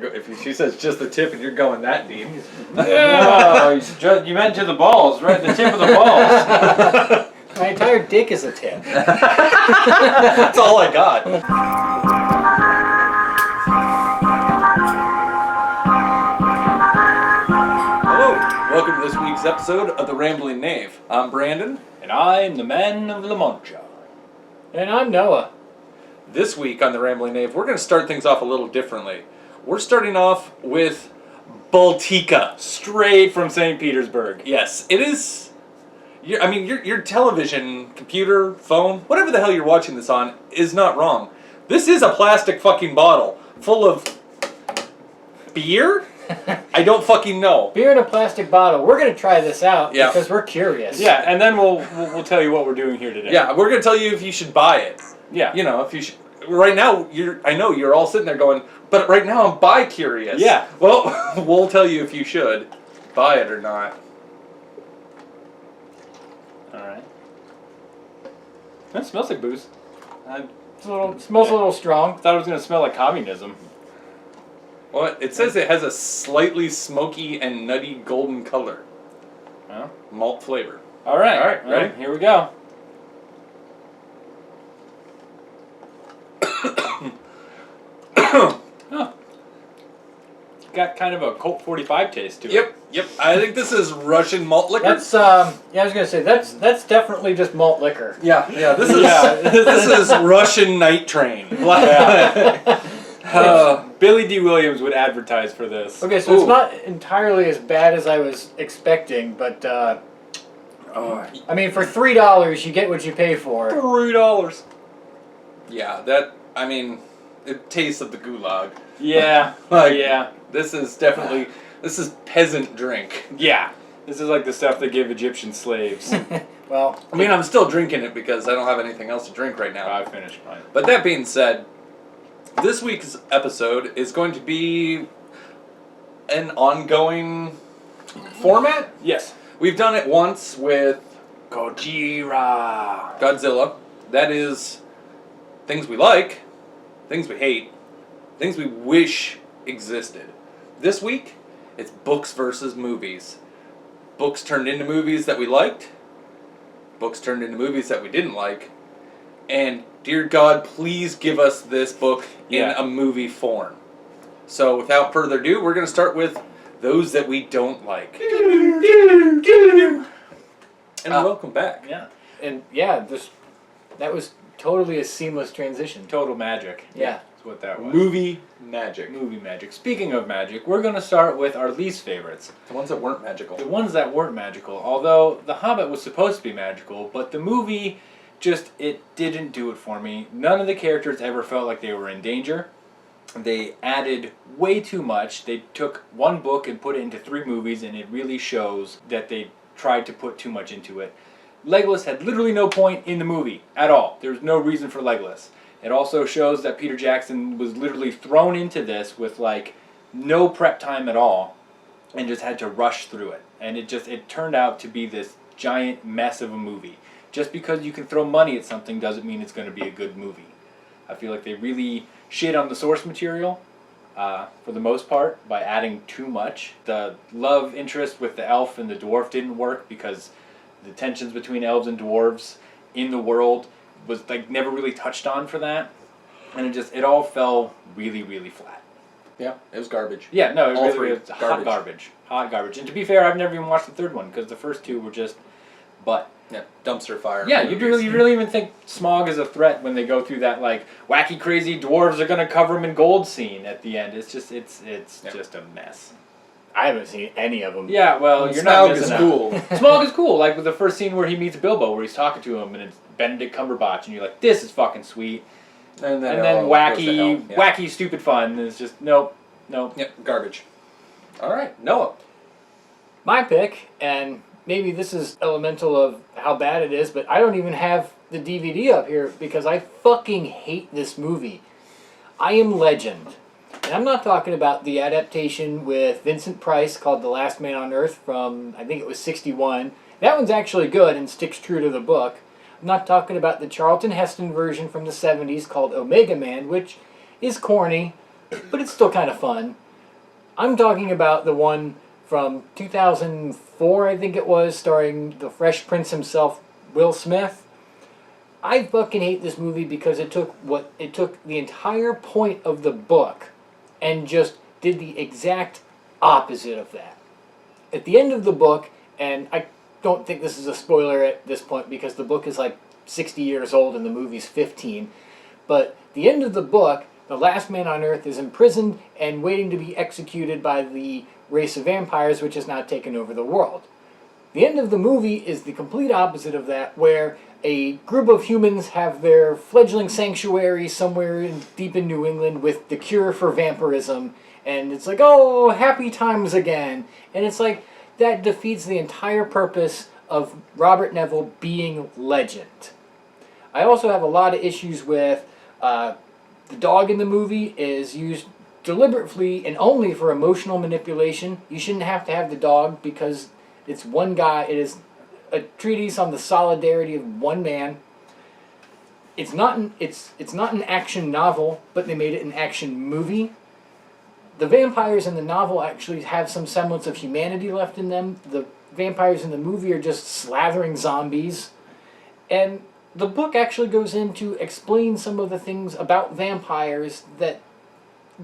If she says just the tip and you're going that deep. No, you meant to the balls, right? The tip of the balls. My entire dick is a tip. That's all I got. Hello, welcome to this week's episode of The Rambling Knave. I'm Brandon. And I'm the man of La Mancha. And I'm Noah. This week on The Rambling Knave, we're going to start things off a little differently. We're starting off with Baltica. Straight from St. Petersburg. Yes, it is. Your television, computer, phone, whatever the hell you're watching this on, is not wrong. This is a plastic fucking bottle full of beer? I don't fucking know. Beer in a plastic bottle. We're going to try this out because we're curious. Yeah, and then we'll tell you what we're doing here today. Yeah, we're going to tell you if you should buy it. Yeah. You know, if you should. Right now, I know you're all sitting there going, but right now I'm bi-curious. Yeah. Well, we'll tell you if you should buy it or not. Alright. That smells like booze. Smells a little strong. Thought it was going to smell like communism. What? It says it has a slightly smoky and nutty golden color. Well, malt flavor. Alright. Alright, ready? Well, here we go. Huh. Got kind of a Colt 45 taste to it. Yep. I think this is Russian malt liquor. That's I was gonna say that's definitely just malt liquor. Yeah. This is this is Russian night train. Billy D. Williams would advertise for this. Okay, so it's not entirely as bad as I was expecting, but I mean, for $3, you get what you pay for. $3. Yeah, it tastes of the gulag. Yeah. Yeah. This is peasant drink. Yeah. This is like the stuff they give Egyptian slaves. Well, I mean, I'm still drinking it because I don't have anything else to drink right now. I finished mine. But that being said, this week's episode is going to be an ongoing format. Yes. We've done it once with Gojira. Godzilla. That is things we like, things we hate, things we wish existed. This week, it's books versus movies. Books turned into movies that we liked, books turned into movies that we didn't like, and dear God, please give us this book in a movie form. So without further ado, we're going to start with those that we don't like. And welcome back. Yeah. And that was totally a seamless transition. Total magic. Yeah. That's what that was. Movie magic. Movie magic. Speaking of magic, we're going to start with our least favorites. The ones that weren't magical. The ones that weren't magical. Although The Hobbit was supposed to be magical, but the movie it didn't do it for me. None of the characters ever felt like they were in danger. They added way too much. They took one book and put it into 3 movies, and it really shows that they tried to put too much into it. Legolas had literally no point in the movie at all. There's no reason for Legolas. It also shows that Peter Jackson was literally thrown into this with no prep time at all and just had to rush through it. And it turned out to be this giant mess of a movie. Just because you can throw money at something doesn't mean it's going to be a good movie. I feel like they really shit on the source material for the most part by adding too much. The love interest with the elf and the dwarf didn't work because the tensions between elves and dwarves in the world was never really touched on for that. And it all fell really, really flat. Yeah, it was garbage. Yeah, no, it All really 3, was hot garbage. Hot garbage. And to be fair, I've never even watched the 3rd one because the first 2 were just butt. Yeah, dumpster fire. Yeah, you really even think Smaug is a threat when they go through that wacky, crazy dwarves are gonna cover him in gold scene at the end. It's just just a mess. I haven't seen any of them. Yeah, well, you're not missing out. cool. Smaug is cool. Like with the first scene where he meets Bilbo, where he's talking to him, and it's Benedict Cumberbatch, and you're like, this is fucking sweet. And then wacky, stupid fun. It's just nope. Yep, garbage. All right, Noah. My pick, and maybe this is elemental of how bad it is, but I don't even have the DVD up here because I fucking hate this movie. I Am Legend. And I'm not talking about the adaptation with Vincent Price called The Last Man on Earth from, I think it was 1961. That one's actually good and sticks true to the book. I'm not talking about the Charlton Heston version from the 1970s called Omega Man, which is corny, but it's still kind of fun. I'm talking about the one from 2004, I think it was, starring the Fresh Prince himself, Will Smith. I fucking hate this movie because it took the entire point of the book and just did the exact opposite of that. At the end of the book, and I don't think this is a spoiler at this point because the book is like 60 years old and the movie's 15, but the end of the book, the last man on Earth is imprisoned and waiting to be executed by the race of vampires which has now taken over the world. The end of the movie is the complete opposite of that, where a group of humans have their fledgling sanctuary somewhere deep in New England with the cure for vampirism, and it's like, oh, happy times again. And it's like, that defeats the entire purpose of Robert Neville being legend. I also have a lot of issues with the dog in the movie is used deliberately and only for emotional manipulation. You shouldn't have to have the dog because it's one guy. It is a treatise on the solidarity of one man. It's not an action novel, but they made it an action movie. The vampires in the novel actually have some semblance of humanity left in them. The vampires in the movie are just slathering zombies. And the book actually goes in to explain some of the things about vampires that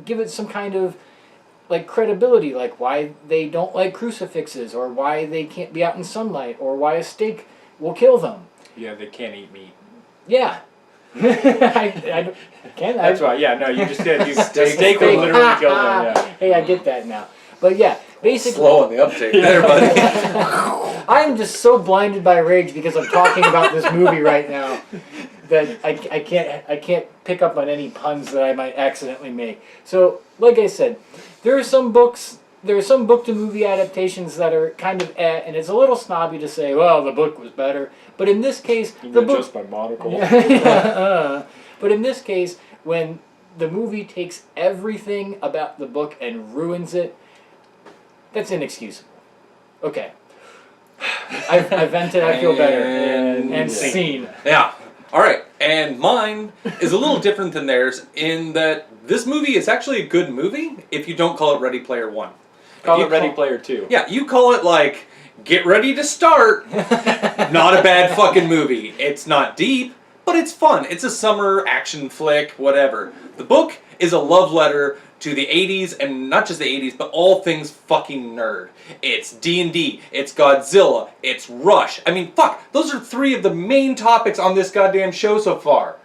give it some kind of like credibility, like why they don't like crucifixes, or why they can't be out in sunlight, or why a steak will kill them. Yeah, they can't eat meat. Yeah. I can't. That's right. Yeah, no, you just said the steak will literally kill them. Yeah. Hey, I get that now. But yeah, basically, Slow on the uptake there, buddy. I'm just so blinded by rage because I'm talking about this movie right now that I can't pick up on any puns that I might accidentally make. So, like I said, there are some book to movie adaptations that are kind of and it's a little snobby to say, well, the book was better. But in this case, the book. Just my monocle. But in this case, when the movie takes everything about the book and ruins it, that's inexcusable. Okay. I vented, I feel better. And scene. Yeah. All right. And mine is a little different than theirs in that this movie is actually a good movie if you don't call it Ready Player One. Call it Ready Player 2. Yeah, you call it like Get Ready to Start. Not a bad fucking movie. It's not deep, but it's fun. It's a summer action flick, whatever. The book is a love letter to the 80s, and not just the 80s, but all things fucking nerd. It's D&D, it's Godzilla, it's Rush. I mean, fuck, those are three of the main topics on this goddamn show so far.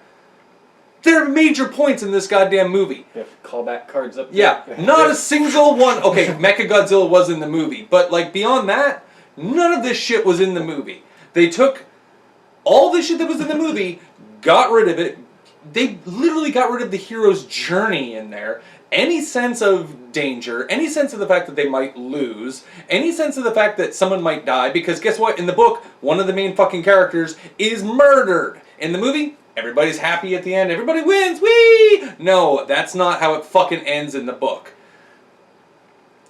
There are major points in this goddamn movie. You have callback cards up there. Yeah, not a single one. Okay, Mechagodzilla was in the movie, but like beyond that, none of this shit was in the movie. They took all the shit that was in the movie, got rid of it. They literally got rid of the hero's journey in there. Any sense of danger, any sense of the fact that they might lose, any sense of the fact that someone might die, because guess what? In the book, one of the main fucking characters is murdered. In the movie, everybody's happy at the end. Everybody wins. Whee! No, that's not how it fucking ends in the book.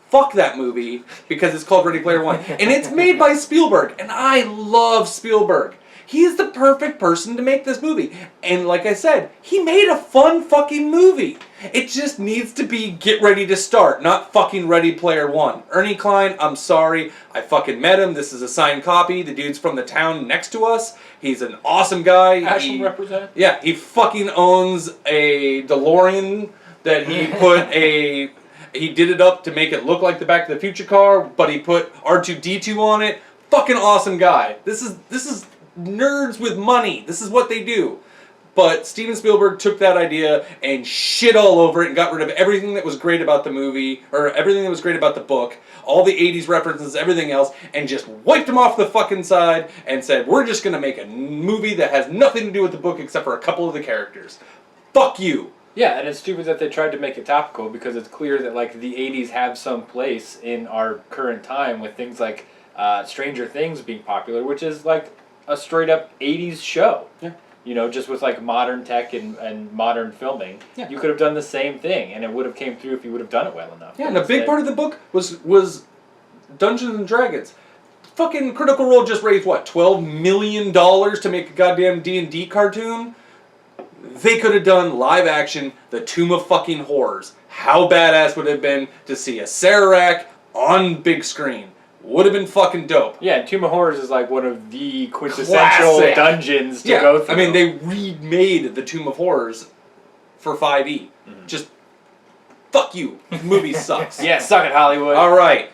Fuck that movie because it's called Ready Player One. And it's made by Spielberg. And I love Spielberg. He is the perfect person to make this movie. And like I said, he made a fun fucking movie. It just needs to be Get Ready to Start, not fucking Ready Player One. Ernie Klein, I'm sorry. I fucking met him. This is a signed copy. The dude's from the town next to us. He's an awesome guy. Ashland represent? Yeah, he fucking owns a DeLorean that he put a... He did it up to make it look like the Back to the Future car, but he put R2-D2 on it. Fucking awesome guy. This is nerds with money. This is what they do. But Steven Spielberg took that idea and shit all over it and got rid of everything that was great about the movie, or everything that was great about the book, all the 80s references, everything else, and just wiped them off the fucking side and said, we're just going to make a movie that has nothing to do with the book except for a couple of the characters. Fuck you. Yeah, and it's stupid that they tried to make it topical because it's clear that like the 80s have some place in our current time with things like Stranger Things being popular, which is like a straight up 80s show. Yeah. You know, just with like modern tech and modern filming. Yeah. You could have done the same thing and it would have came through if you would have done it well enough. Yeah, and a big part of the book was Dungeons and Dragons. Fucking Critical Role just raised, what, $12 million to make a goddamn D&D cartoon? They could have done live action The Tomb of fucking Horrors. How badass would it have been to see a Sararak on big screen? Would have been fucking dope. Yeah, and Tomb of Horrors is like one of the quintessential Classic. dungeons to go through. I mean, they remade the Tomb of Horrors for 5e. Just fuck you. The movie sucks. Yeah, suck it, Hollywood. All right.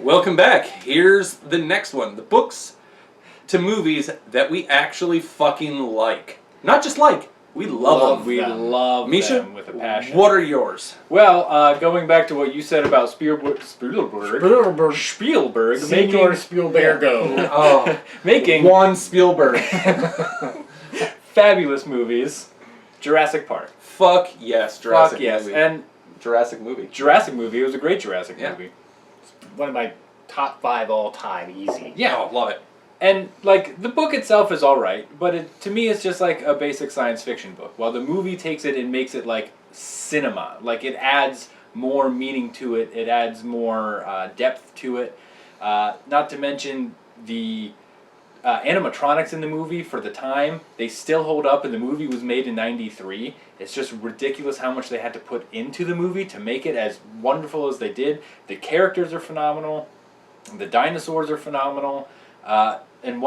Welcome back. Here's the next one. The books to movies that we actually fucking like. Not just like, we love them. We love Misha, them with a passion. what are yours? Well, going back to what you said about Spielberg Senor Spielberg. making Juan Spielberg. fabulous movies. Jurassic Park. Fuck yes, Jurassic Fuck yes. movie. And Jurassic movie. it was a great Jurassic Yeah. movie. One of my top 5 all time, easy. Yeah. Oh, love it. And, like, the book itself is alright, but to me it's just like a basic science fiction book. While the movie takes it and makes it like cinema. Like, it adds more meaning to it, it adds more depth to it. Not to mention the animatronics in the movie for the time, they still hold up, and the movie was made in '93. It's just ridiculous how much they had to put into the movie to make it as wonderful as they did. The characters are phenomenal, the dinosaurs are phenomenal, and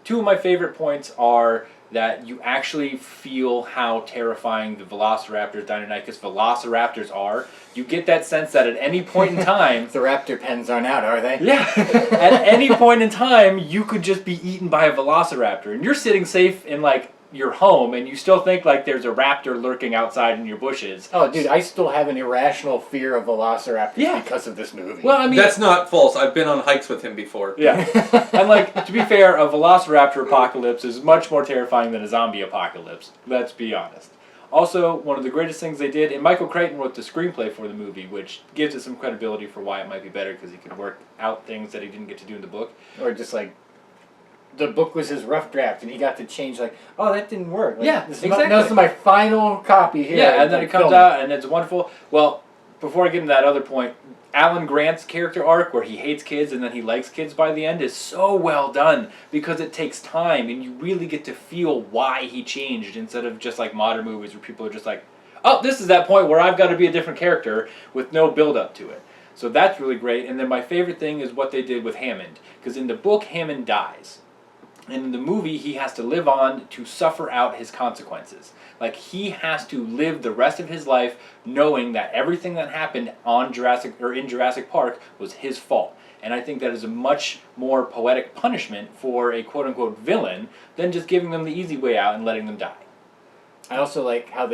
two of my favorite points are that you actually feel how terrifying the Velociraptors, Deinonychus Velociraptors are. You get that sense that at any point in time... The raptor pens aren't out, are they? Yeah. At any point in time, you could just be eaten by a Velociraptor. And you're sitting safe in, like, your home, and you still think, like, there's a raptor lurking outside in your bushes. Oh, dude, I still have an irrational fear of velociraptors because of this movie. Well, I mean... That's not false. I've been on hikes with him before. Yeah. And, like, to be fair, a Velociraptor apocalypse is much more terrifying than a zombie apocalypse. Let's be honest. Also, one of the greatest things they did, and Michael Crichton wrote the screenplay for the movie, which gives it some credibility for why it might be better, because he could work out things that he didn't get to do in the book. Or just, like, the book was his rough draft, and he got to change, like, oh, that didn't work. Like, Yeah, this exactly. This is my final copy here. Yeah, and then it comes out, and it's wonderful. Well, before I get into that other point, Alan Grant's character arc, where he hates kids and then he likes kids by the end, is so well done, because it takes time, and you really get to feel why he changed, instead of just like modern movies where people are just like, oh, this is that point where I've got to be a different character, with no build-up to it. So that's really great. And then my favorite thing is what they did with Hammond, because in the book, Hammond dies. And in the movie, he has to live on to suffer out his consequences. Like, he has to live the rest of his life knowing that everything that happened in Jurassic Park was his fault. And I think that is a much more poetic punishment for a quote-unquote villain than just giving them the easy way out and letting them die. I also like how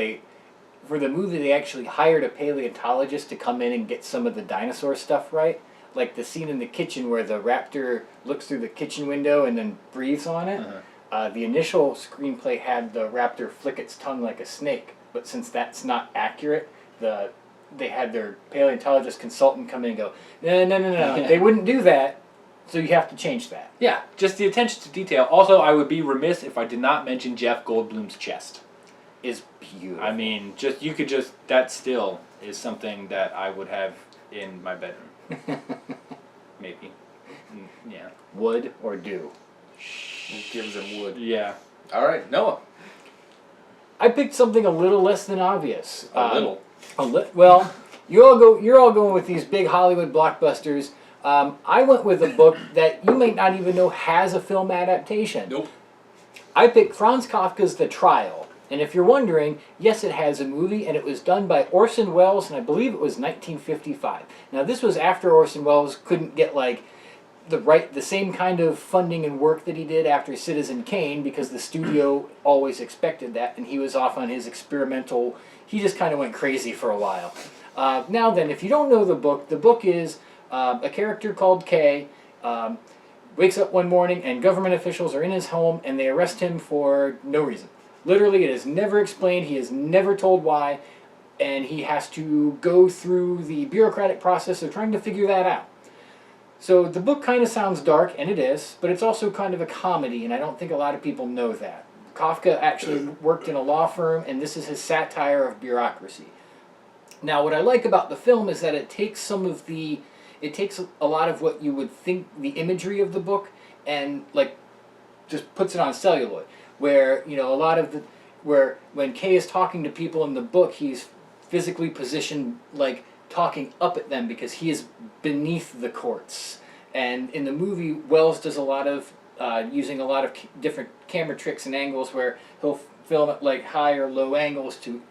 for the movie, they actually hired a paleontologist to come in and get some of the dinosaur stuff right. Like the scene in the kitchen where the raptor looks through the kitchen window and then breathes on it. The initial screenplay had the raptor flick its tongue like a snake, but since that's not accurate, they had their paleontologist consultant come in and go, no, they wouldn't do that, so you have to change that. Yeah, just the attention to detail. Also, I would be remiss if I did not mention Jeff Goldblum's chest. Is beautiful. I mean, that still is something that I would have in my bedroom. Maybe. Yeah. Wood or do? It gives him wood. Yeah. All right, Noah. I picked something a little less than obvious. A little. Well, you're all going with these big Hollywood blockbusters. I went with a book that you may not even know has a film adaptation. Nope. I picked Franz Kafka's The Trial. And if you're wondering, yes, it has a movie, and it was done by Orson Welles, and I believe it was 1955. Now, this was after Orson Welles couldn't get, like, the same kind of funding and work that he did after Citizen Kane, because the studio always expected that, and he was off on his experimental... He just kind of went crazy for a while. Now then, if you don't know the book is a character called Kay, wakes up one morning, and government officials are in his home, and they arrest him for no reason. Literally, it is never explained, he is never told why, and he has to go through the bureaucratic process of trying to figure that out. So the book kind of sounds dark, and it is, but it's also kind of a comedy, and I don't think a lot of people know that. Kafka actually worked in a law firm, and this is his satire of bureaucracy. Now, what I like about the film is that it takes a lot of what you would think, the imagery of the book, and, like, just puts it on celluloid. Where, a lot of where when Kay is talking to people in the book, he's physically positioned like talking up at them because he is beneath the courts. And in the movie, Wells does a lot of using a lot of different camera tricks and angles where he'll film at like high or low angles to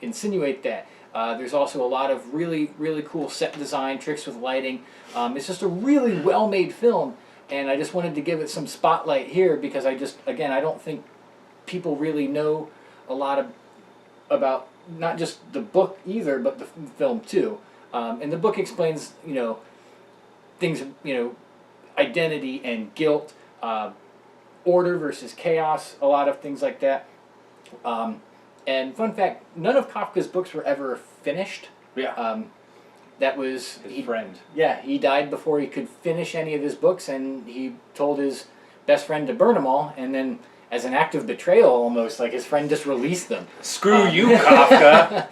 insinuate that. There's also a lot of really, really cool set design, tricks with lighting. It's just a really well-made film, and I just wanted to give it some spotlight here because I don't think people really know a lot about not just the book either, but the film too. And the book explains, things, identity and guilt, order versus chaos, a lot of things like that. And fun fact, none of Kafka's books were ever finished. Yeah. That was his friend. Yeah, he died before he could finish any of his books, and he told his best friend to burn them all, and then as an act of betrayal almost, like his friend just released them. Screw you, Kafka!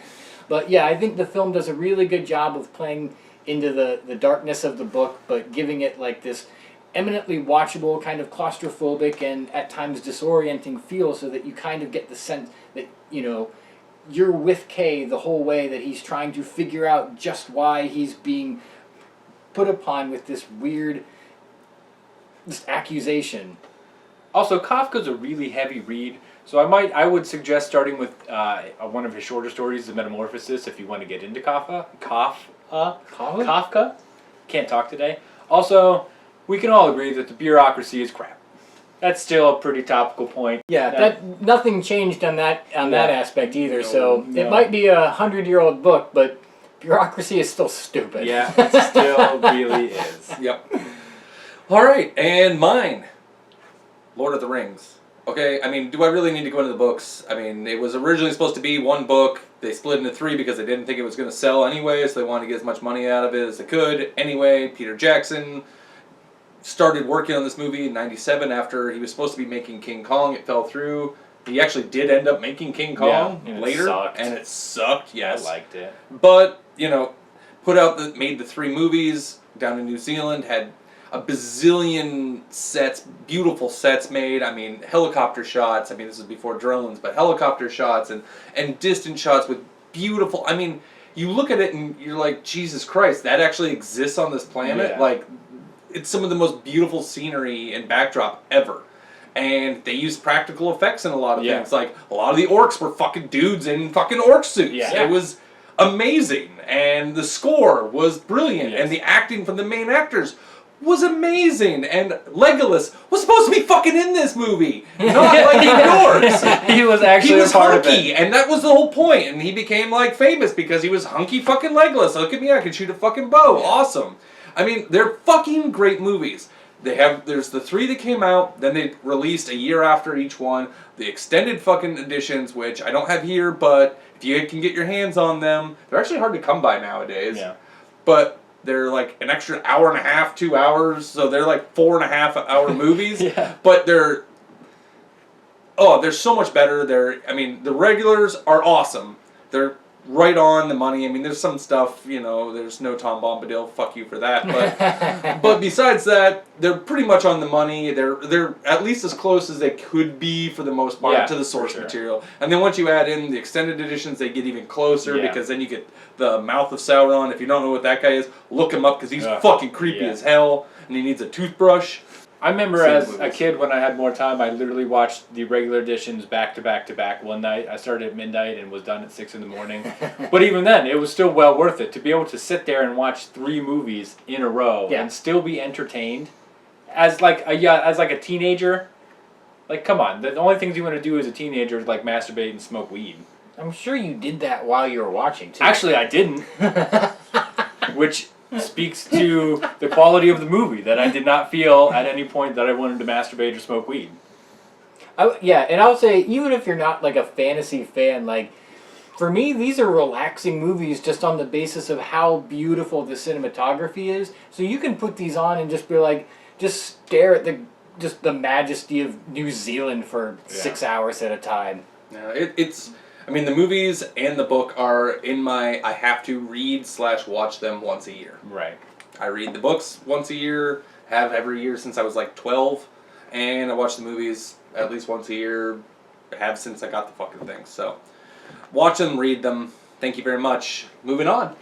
But yeah, I think the film does a really good job of playing into the darkness of the book, but giving it like this eminently watchable, kind of claustrophobic and at times disorienting feel, so that you kind of get the sense that, you're with Kay the whole way, that he's trying to figure out just why he's being put upon with this weird accusation. Also, Kafka's a really heavy read, so I would suggest starting with one of his shorter stories, The Metamorphosis, if you want to get into Kafka. Kafka? Can't talk today. Also, we can all agree that the bureaucracy is crap. That's still a pretty topical point. Yeah, nothing changed on that aspect either. So it might be a 100-year-old book, but bureaucracy is still stupid. Yeah, it still really is. Yep. All right, and mine, Lord of the Rings. Okay, I mean, do I really need to go into the books? I mean, it was originally supposed to be one book. They split into 3 because they didn't think it was going to sell anyway, so they wanted to get as much money out of it as they could. Anyway, Peter Jackson started working on this movie in '97 after he was supposed to be making King Kong. It fell through. He actually did end up making King Kong later. And it sucked, yes. I liked it. But, made the 3 movies down in New Zealand, had a bazillion sets, beautiful sets made. I mean, helicopter shots. I mean, this is before drones, but helicopter shots and distant shots with beautiful, I mean, you look at it and you're like, Jesus Christ, that actually exists on this planet? Yeah. Like, it's some of the most beautiful scenery and backdrop ever. And they use practical effects in a lot of things. Like, a lot of the orcs were fucking dudes in fucking orc suits. Yeah. It was amazing. And the score was brilliant. Yes. And the acting from the main actors was amazing. And Legolas was supposed to be fucking in this movie. Not like the orcs. He was actually a part hunky, of it. and that was the whole point. And he became, famous because he was hunky fucking Legolas. Look at me, I can shoot a fucking bow. Awesome. I mean, they're fucking great movies. There's the 3 that came out, then they released a year after each one, the extended fucking editions, which I don't have here, but if you can get your hands on them, they're actually hard to come by nowadays. Yeah. But they're like an extra hour and a half, 2 hours, so they're like 4.5-hour movies. Yeah. But they're so much better. The regulars are awesome. They're right on the money. I mean, there's some stuff, there's no Tom Bombadil, fuck you for that. But besides that, they're pretty much on the money. They're at least as close as they could be for the most part to the source material. And then once you add in the extended editions, they get even closer because then you get the Mouth of Sauron. If you don't know what that guy is, look him up because he's fucking creepy as hell and he needs a toothbrush. I remember as a kid when I had more time, I literally watched the regular editions back to back to back one night. I started at midnight and was done at 6 in the morning. But even then, it was still well worth it to be able to sit there and watch 3 movies in a row and still be entertained. As a teenager, come on. The only things you want to do as a teenager is masturbate and smoke weed. I'm sure you did that while you were watching too. Actually, I didn't. Which speaks to the quality of the movie, that I did not feel at any point that I wanted to masturbate or smoke weed. And I would say, even if you're not a fantasy fan, for me, these are relaxing movies just on the basis of how beautiful the cinematography is. So you can put these on and just be just stare at the majesty of New Zealand for 6 hours at a time. Yeah, the movies and the book are in my I have to read/watch them once a year. Right. I read the books once a year, have every year since I was 12, and I watch the movies at least once a year, have since I got the fucking things. So, watch them, read them. Thank you very much. Moving on.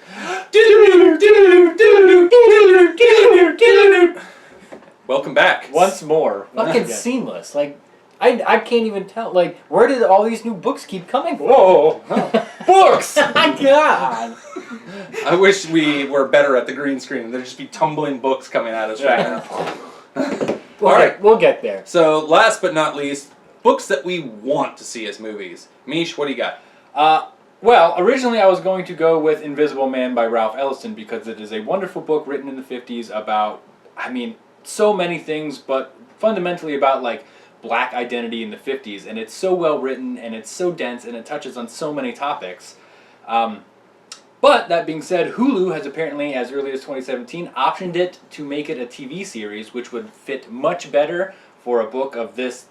Welcome back. Once more. Fucking seamless. Like, I can't even tell. Like, where did all these new books keep coming from? Whoa! Books! God! I wish we were better at the green screen. There'd just be tumbling books coming at us right now. All right. We'll get there. So, last but not least, books that we want to see as movies. Mish, what do you got? Well, originally I was going to go with Invisible Man by Ralph Ellison because it is a wonderful book written in the 50s about, I mean, so many things, but fundamentally about, like, black identity in the 50s. And it's so well written, and it's so dense, and it touches on so many topics. But, that being said, Hulu has apparently, as early as 2017, optioned it to make it a TV series, which would fit much better for a book of this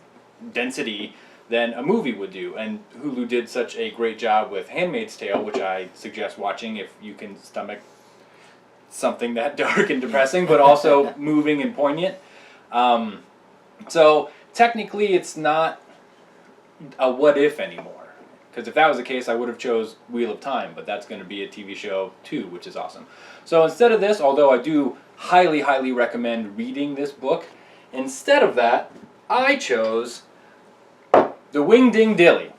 density than a movie would do. And Hulu did such a great job with Handmaid's Tale, which I suggest watching if you can stomach something that dark and depressing, but also moving and poignant. So, technically, it's not a what if anymore. Because if that was the case, I would have chose Wheel of Time, but that's going to be a TV show too, which is awesome. So instead of this, although I do highly, highly recommend reading this book, instead of that, I chose The Wing Ding Dilly.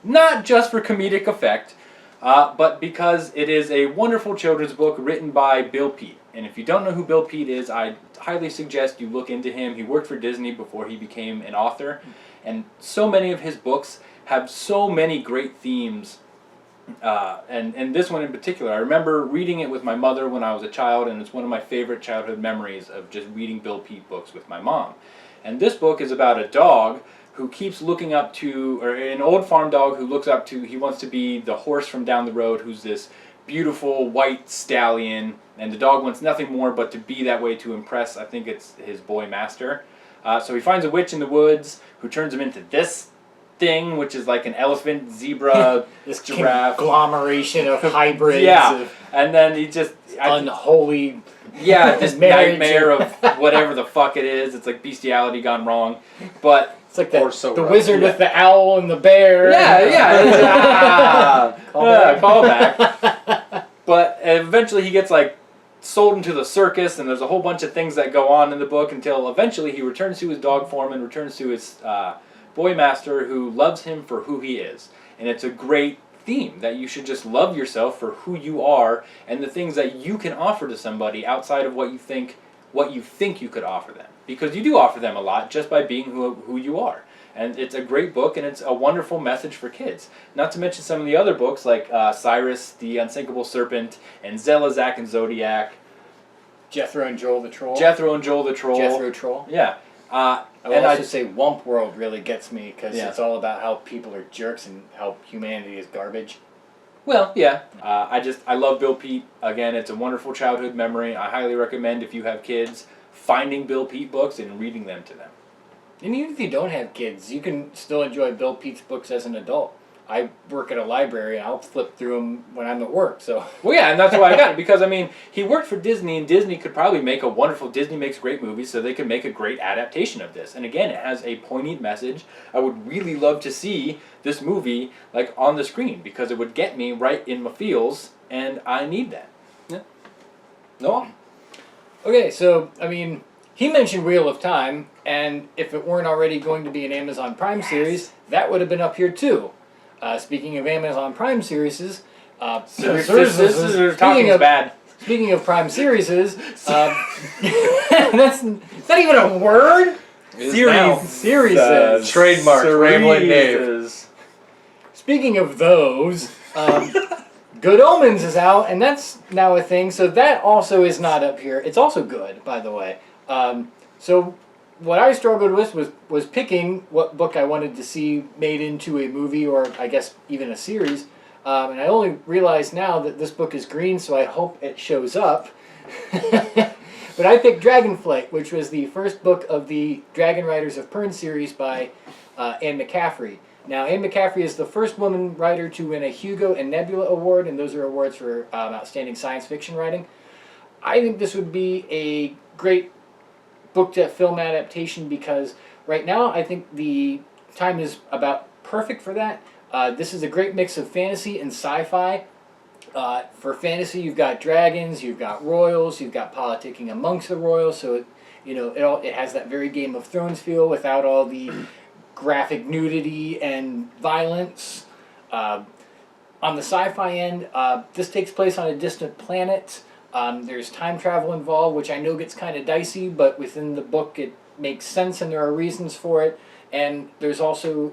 Not just for comedic effect, but because it is a wonderful children's book written by Bill Peet. And if you don't know who Bill Peet is, I highly suggest you look into him. He worked for Disney before he became an author, and so many of his books have so many great themes, and this one in particular. I remember reading it with my mother when I was a child, and it's one of my favorite childhood memories of just reading Bill Peet books with my mom. And this book is about a dog who keeps looking up to, or an old farm dog who looks up to, he wants to be the horse from down the road who's this beautiful white stallion, and the dog wants nothing more but to be that way to impress, I think it's his boy master. So he finds a witch in the woods who turns him into this thing, which is like an elephant, zebra, This giraffe. conglomeration of hybrids. Yeah, Of and then he just... unholy... Yeah, this marriage. nightmare of whatever the fuck it is. It's like bestiality gone wrong. But... It's like Or so the right. wizard with the owl and the bear. Yeah. Callback. Callback. But eventually he gets like sold into the circus, and there's a whole bunch of things that go on in the book until eventually he returns to his dog form and returns to his boy master who loves him for who he is. And it's a great theme that you should just love yourself for who you are and the things that you can offer to somebody outside of what you think you could offer them. Because you do offer them a lot just by being who you are. And it's a great book, and it's a wonderful message for kids. Not to mention some of the other books like Cyrus, the Unsinkable Serpent, and Zelazak and Zodiac. Jethro and Joel the Troll. Jethro and Joel the Troll. Jethro Troll. Yeah. I will also say Wump World really gets me because it's all about how people are jerks and how humanity is garbage. Well, yeah. I love Bill Peet. Again, it's a wonderful childhood memory. I highly recommend if you have kids, finding Bill Peet books and reading them to them. And even if you don't have kids, you can still enjoy Bill Peet's books as an adult. I work at a library, and I'll flip through them when I'm at work, so... Well, yeah, and that's why I got it, because, I mean, he worked for Disney, and Disney could probably make a wonderful... Disney makes great movies, so they could make a great adaptation of this. And again, it has a poignant message. I would really love to see this movie, like, on the screen, because it would get me right in my feels, and I need that. Yeah. No. Okay, so, I mean, he mentioned Wheel of Time, and if it weren't already going to be an Amazon Prime series, that would have been up here too. Speaking of Amazon Prime series, Talking is bad. Speaking of Prime series, that's not even a word. Series. Trademark rambling Dave. Speaking of those, Good Omens is out, and that's now a thing. So that also is not up here. It's also good, by the way. So what I struggled with was picking what book I wanted to see made into a movie, or I guess even a series. And I only realized now that this book is green, so I hope it shows up. But I picked Dragonflight, which was the first book of the Dragon Riders of Pern series by Anne McCaffrey. Now, Anne McCaffrey is the first woman writer to win a Hugo and Nebula Award, and those are awards for outstanding science fiction writing. I think this would be a great book to film adaptation because right now I think the time is about perfect for that. This is a great mix of fantasy and sci-fi. For fantasy, you've got dragons, you've got royals, you've got politicking amongst the royals, so it has that very Game of Thrones feel without all the graphic nudity and violence. On the sci-fi end, this takes place on a distant planet. There's time travel involved, which I know gets kind of dicey, but within the book it makes sense and there are reasons for it. And there's also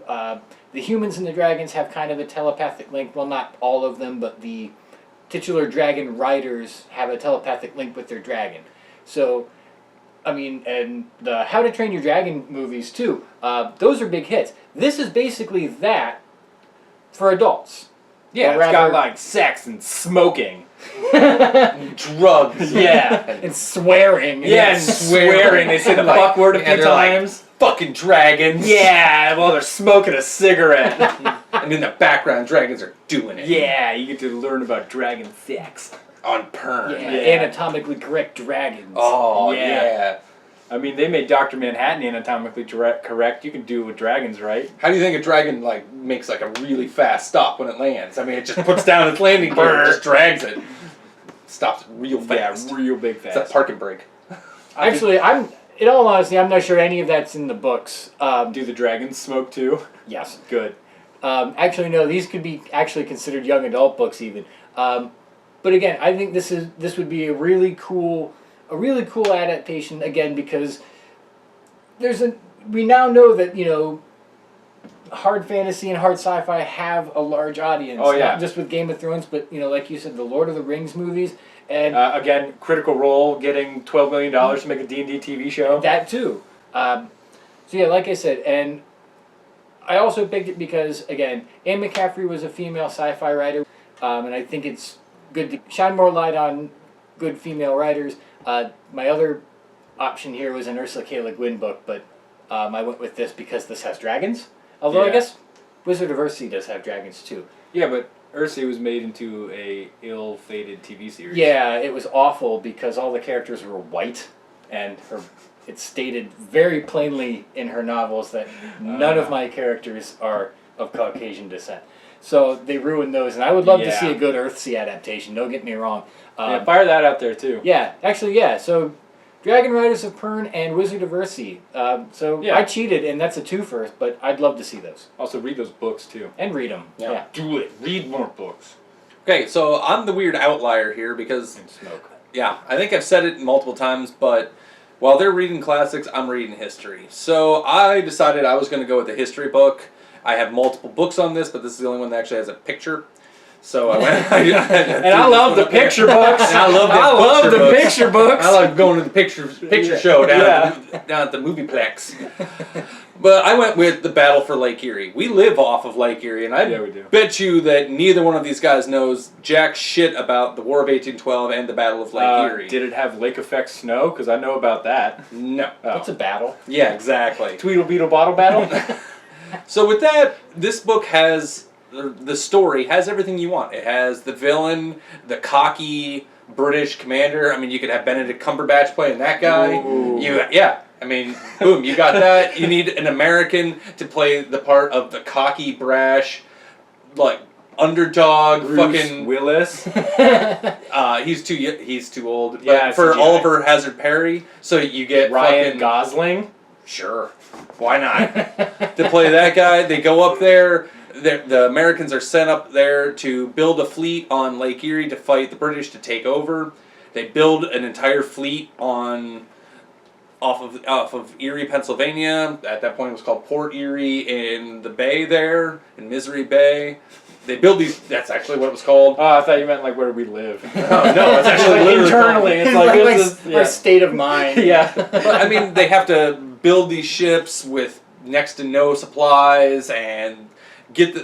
the humans and the dragons have kind of a telepathic link. Well, not all of them, but the titular dragon riders have a telepathic link with their dragon. So, I mean, and the How to Train Your Dragon movies too, those are big hits. This is basically that for adults. Yeah, Or it's got rather- like sex and smoking. Drugs. Yeah. And swearing. Yeah, and swearing. They say the Like, fuck word a few they're like, times. fucking dragons. Yeah, well, they're smoking a cigarette. And in the background, dragons are doing it. Yeah, you get to learn about dragon sex. On perm. Yeah, Yeah. anatomically correct dragons. Oh, Yeah. yeah. I mean, they made Dr. Manhattan anatomically correct. You can do it with dragons, right? How do you think a dragon like makes like a really fast stop when it lands? I mean, it just puts down its landing gear and just drags it. Stops real fast. Yeah, real big It's fast. that park and brake. Actually, in all honesty, I'm not sure any of that's in the books. Do the dragons smoke too? Yes. Good. Actually, no. These could be actually considered young adult books, even. But again, I think this would be a really cool adaptation. Again, because we now know that hard fantasy and hard sci-fi have a large audience. Oh, yeah. Not just with Game of Thrones, but like you said, the Lord of the Rings movies, and Again, Critical Role getting $12 million to make a D&D TV show. that too. So yeah, like I said, and I also picked it because again, Anne McCaffrey was a female sci-fi writer, and I think it's good to shine more light on good female writers. My other option here was an Ursula K. Le Guin book, but I went with this because this has dragons. Although I Yeah. guess Wizard of Earthsea does have dragons too. Yeah, but Ursula was made into a ill-fated TV series. Yeah, it was awful because all the characters were white, and it's stated very plainly in her novels that none of my characters are of Caucasian descent. So they ruined those, and I would love to see a good Earthsea adaptation, don't get me wrong. Yeah, fire that out there too. Yeah, actually, yeah. So, Dragon Riders of Pern and Wizard of Earthsea. Yeah. I cheated, and that's a twofer, but I'd love to see those. Also, read those books too. And read them. Yeah. Do it. Read more books. Okay, so I'm the weird outlier here because, And smoke. yeah, I think I've said it multiple times, but while they're reading classics, I'm reading history. So I decided I was going to go with the history book. I have multiple books on this, but this is the only one that actually has a picture. So I went. And I love the picture books. And I love the picture books. I love going to the picture show down at the movieplex. But I went with the Battle for Lake Erie. We live off of Lake Erie, and I Yeah, we do. bet you that neither one of these guys knows jack shit about the War of 1812 and the Battle of Lake Erie. Did it have lake effect snow? Because I know about that. No. What's a battle? Yeah, exactly. Tweedle Beetle Bottle Battle? So with that, this book has the story has everything you want. It has the villain, the cocky British commander. I mean, you could have Benedict Cumberbatch playing that guy. Ooh. I mean, boom, you got that. You need an American to play the part of the cocky, brash, like underdog, Bruce fucking. Willis. He's too old. But Yeah, for CGI. Oliver Hazard Perry, so you get Ryan fucking, Gosling. Sure, why not? To play that guy, they go up there. The Americans are sent up there to build a fleet on Lake Erie to fight the British to take over. They build an entire fleet off of Erie, Pennsylvania. At that point, it was called Port Erie in the bay there, in Misery Bay. They build these. That's actually what it was called. Oh, I thought you meant like where we live. Oh no, it's actually literally internally. called- It's like my, this is, my state of mind. yeah. But I mean, they have to build these ships with next to no supplies and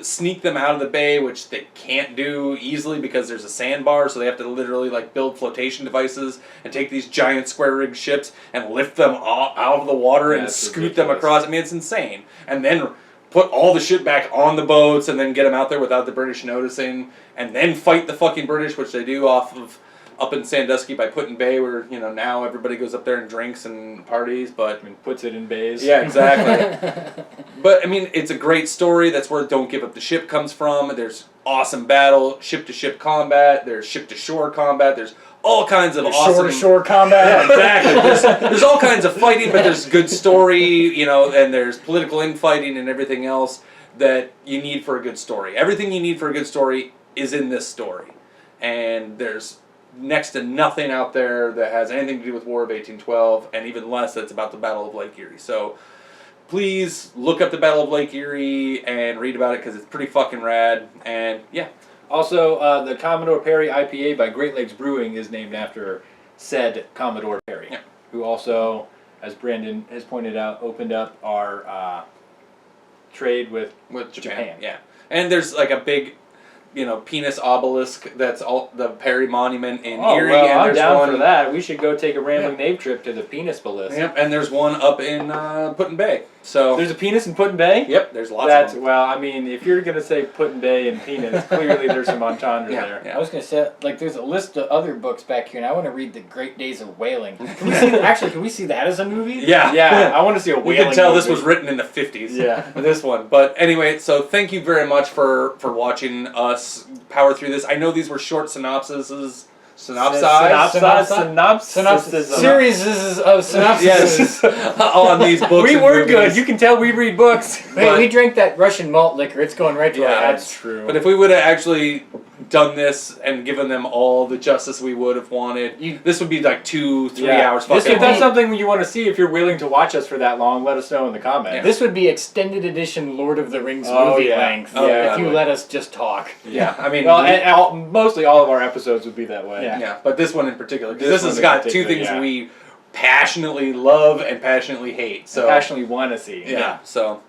sneak them out of the bay, which they can't do easily because there's a sandbar. So they have to literally like build flotation devices and take these giant square rigged ships and lift them out of the water and That's scoot them ridiculous. across. I mean, it's insane. And then put all the shit back on the boats and then get them out there without the British noticing, and then fight the fucking British, which they do off of up in Sandusky by Put in Bay, where now everybody goes up there and drinks and parties, but And puts it in bays. yeah, exactly. But I mean, it's a great story. That's where Don't Give Up the Ship comes from. There's awesome battle, ship to ship combat. There's ship to shore combat. There's all kinds of awesome shore-to-shore combat. Yeah, exactly. There's all kinds of fighting, but there's good story, and there's political infighting and everything else that you need for a good story. Everything you need for a good story is in this story, and there's next to nothing out there that has anything to do with War of 1812, and even less that's about the Battle of Lake Erie. So please look up the Battle of Lake Erie and read about it, because it's pretty fucking rad. And yeah. Also, the Commodore Perry IPA by Great Lakes Brewing is named after said Commodore Perry, who also, as Brandon has pointed out, opened up our trade with Japan. Yeah. And there's like a big penis obelisk that's all the Perry Monument in Erie. Well, and I'm there's down one for that. We should go take a Rambling Knave trip to the penis obelisk. Yep, and there's one up in Put in Bay. So there's a penis in Put in Bay? Yep, there's lots of them. Well, I mean, if you're going to say Put in Bay and penis, clearly there's some entendre there. Yeah. I was going to say, there's a list of other books back here, and I want to read The Great Days of Whaling. Can we see that as a movie? Yeah. Yeah, I want to see a whaling You can tell movie. this was written in the 50s. Yeah. This one. But anyway, so thank you very much for watching us power through this. I know these were short synopses. Synopsis. Series of synopsis. Yes. On these books. We and were movies. good. You can tell we read books. Hey, we drank that Russian malt liquor. It's going right to our heads. That's true. But if we would have actually done this and given them all the justice we would have wanted, this would be like 2-3 hours If fucking that's long. something you want to see, if you're willing to watch us for that long, let us know in the comments. Yeah. This would be extended edition Lord of the Rings Oh, movie yeah. length Oh, yeah. if you let us just talk. Yeah, I mean... Well, mostly all of our episodes would be that way. Yeah. but this one in particular, because This this has one in got particular, two things yeah. we passionately love and passionately hate. So Passionately want to see. yeah. So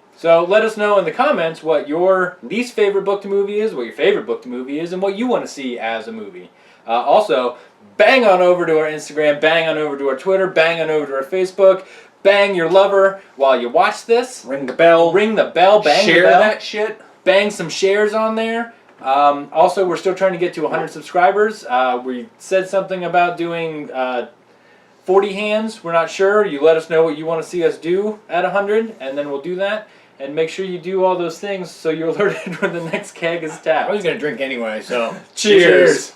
let us know in the comments what your least favorite book to movie is, what your favorite book to movie is, and what you want to see as a movie. Also, bang on over to our Instagram, bang on over to our Twitter, bang on over to our Facebook, bang your lover while you watch this. ring the bell. Ring the bell, bang Share the bell. that shit. Bang some shares on there. Also, we're still trying to get to 100 subscribers. We said something about doing 40 hands. We're not sure. You let us know what you want to see us do at 100, and then we'll do that. And make sure you do all those things so you're alerted when the next keg is tapped. I was going to drink anyway, so... Cheers.